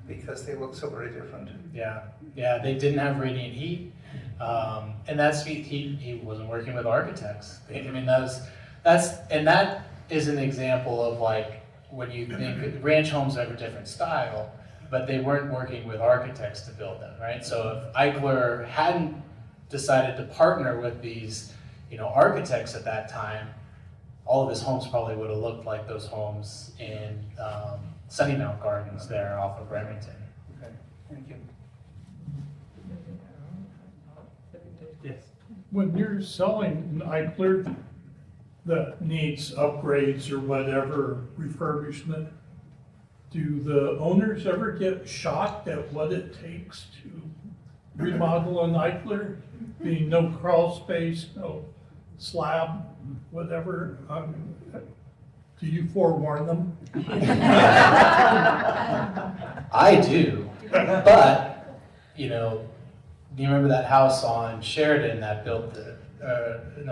because they look so very different. Yeah, they didn't have radiant heat, and he wasn't working with architects. I mean, that is an example of like when you think ranch homes have a different style, but they weren't working with architects to build them, right? So if Eichler hadn't decided to partner with these, architects at that time, all of his homes probably would have looked like those homes in Sunnymount Gardens there off of Remington. Okay, thank you. Yes. When you're selling an Eichler, that needs upgrades or whatever, refurbishment, do the owners ever get shocked at what it takes to remodel an Eichler? Being no crawl space, no slab, whatever, do you forewarn them? I do, but, you know, do you remember that house on Sheridan that built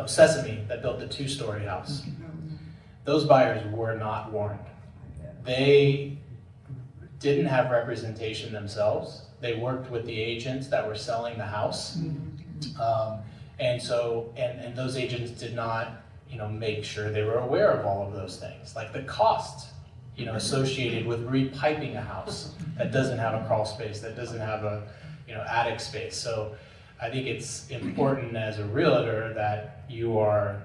Sesame, that built the 2-story house? Those buyers were not warned. They didn't have representation themselves. They worked with the agents that were selling the house. And those agents did not, you know, make sure they were aware of all of those things, like the cost, you know, associated with repiping a house that doesn't have a crawl space, that doesn't have a, you know, attic space. So I think it's important as a realtor that you are,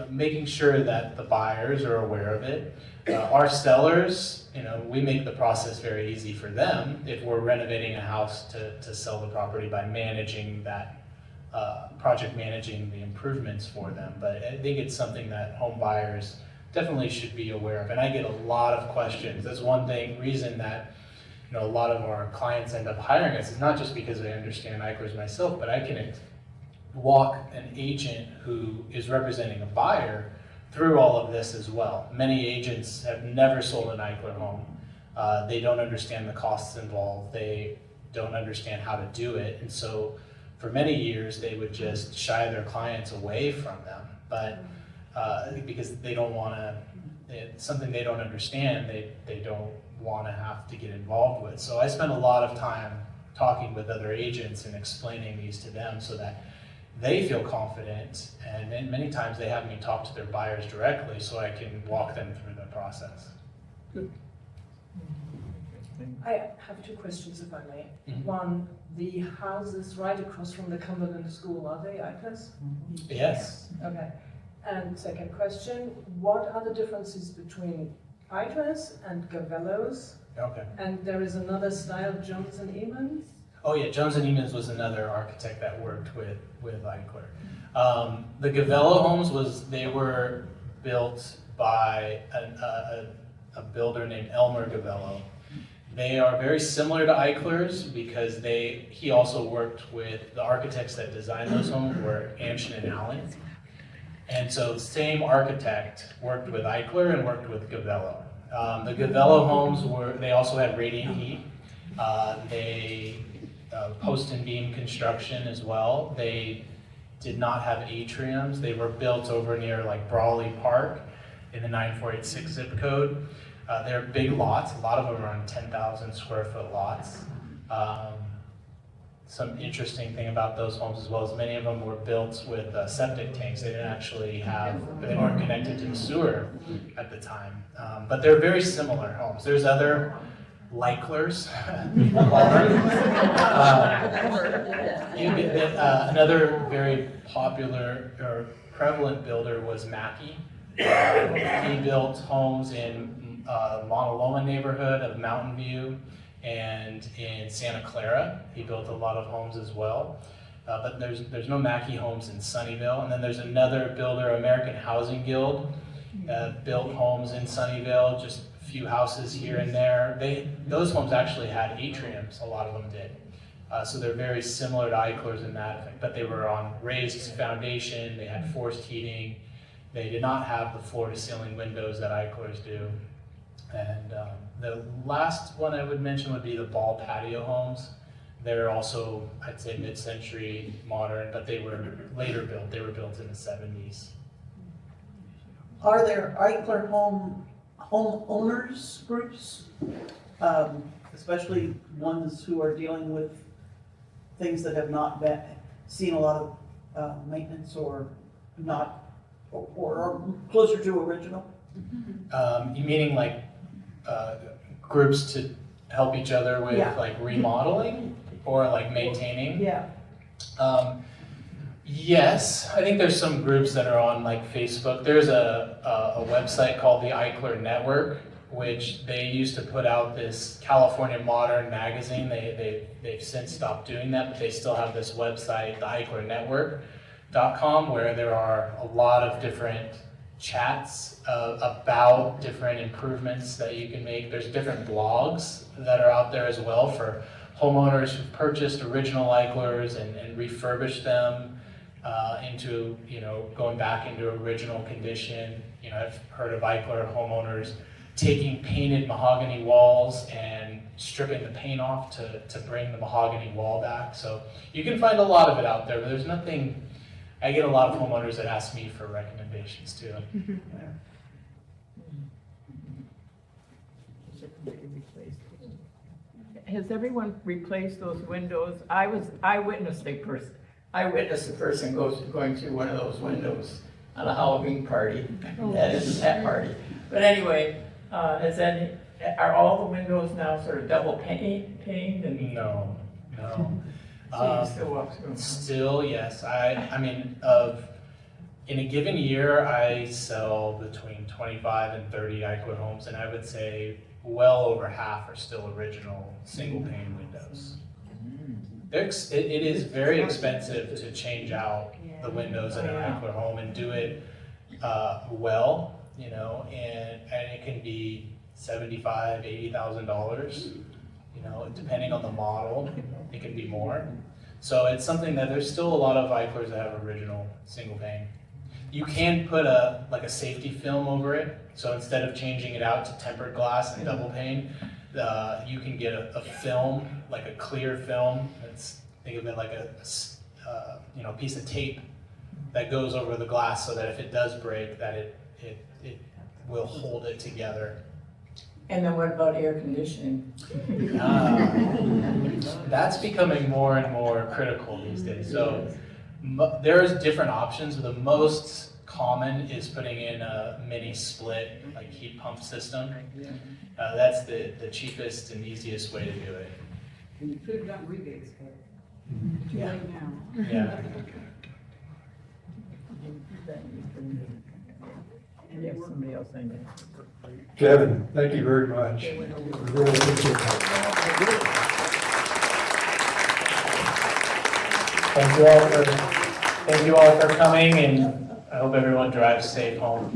making sure that the buyers are aware of it. Our sellers, you know, we make the process very easy for them if we're renovating a house to sell the property by managing that, project managing the improvements for them. But I think it's something that home buyers definitely should be aware of. And I get a lot of questions. That's one reason that, you know, a lot of our clients end up hiring us. It's not just because I understand Eichlers myself, but I can walk an agent who is representing a buyer through all of this as well. Many agents have never sold an Eichler home. They don't understand the costs involved. They don't understand how to do it. And so for many years, they would just shy their clients away from them. But because they don't want to, it's something they don't understand, they don't want to have to get involved with. So I spend a lot of time talking with other agents and explaining these to them so that they feel confident, and then many times they have me talk to their buyers directly so I can walk them through the process. Good. I have 2 questions, if I may. Mm-hmm. One, the houses right across from the Cumberland School, are they Eichlers? Yes. Okay. And second question, what are the differences between Eichlers and Gavellos? Okay. And there is another style, Jones and Emons? Oh yeah, Jones and Emons was another architect that worked with Eichler. The Gavello homes they were built by a builder named Elmer Gavello. They are very similar to Eichlers because he also worked with the architects that designed those homes were Anshin and Allen. And so the same architect worked with Eichler and worked with Gavello. The Gavello homes they also had radiant heat. They post and beam construction as well. They did not have atriums. They were built over near like Brawley Park in the 9486 zip code. They're big lots. A lot of them are on 10,000 square foot lots. Some interesting thing about those homes as well is many of them were built with septic tanks. They weren't connected to the sewer at the time. But they're very similar homes. There's other Eichlers, another very popular or prevalent builder was Mackey. He built homes in Mauna Loma neighborhood of Mountain View and in Santa Clara. He built a lot of homes as well. But there's no Mackey homes in Sunnyvale. And then there's another builder, American Housing Guild, built homes in Sunnyvale, just a few houses here and there. Those homes actually had atriums, a lot of them did. So they're very similar to Eichlers in that, but they were on raised foundation, they had forced heating, they did not have the floor-to-ceiling windows that Eichlers do. And the last one I would mention would be the Ball patio homes. They're also, I'd say, mid-century modern, but they were later built. They were built in the 70s. Are there Eichler homeowners groups, especially ones who are dealing with things that have not seen a lot of maintenance or not, or are closer to original? You meaning like groups to help each other with like remodeling or like maintaining? Yeah. Yes, I think there's some groups that are on like Facebook. There's a website called the Eichler Network, which they used to put out this California Modern magazine. They've since stopped doing that, but they still have this website, the Eichler Network, where there are a lot of different chats about different improvements that you can make. There's different blogs that are out there as well for homeowners who've purchased original Eichlers and refurbished them into, going back into original condition. I've heard of Eichler homeowners taking painted mahogany walls and stripping the paint off to bring the mahogany wall back. So you can find a lot of it out there, but there's nothing. I get a lot of homeowners that ask me for recommendations too. Has everyone replaced those windows? I witnessed a person going through one of those windows on a Halloween party. That isn't that party. But anyway, are all the windows now sort of double paned? And No. so you still walk through them? Still, yes. In a given year, I sell between 25 and 30 Eichler homes, and I would say well over half are still original single pane windows. It is very expensive to change out the windows in an Eichler home and do it well, and it can be $75,000, $80,000, depending on the model. It can be more. So it's something that there's still a lot of Eichlers that have original single pane. You can put a safety film over it. So instead of changing it out to tempered glass and double pane, you can get a film, like a clear film. Think of it like a piece of tape that goes over the glass, so that if it does break, that it will hold it together. And then what about air conditioning? That's becoming more and more critical these days. So there's different options. The most common is putting in a mini split, like heat pump system. That's the cheapest and easiest way to do it. And you could have gotten rebates, but too Yeah. late now. Yeah. And you have somebody else I know. Kevin, thank you very much. We really appreciate it. Thank you all for coming, and I hope everyone drives safe home.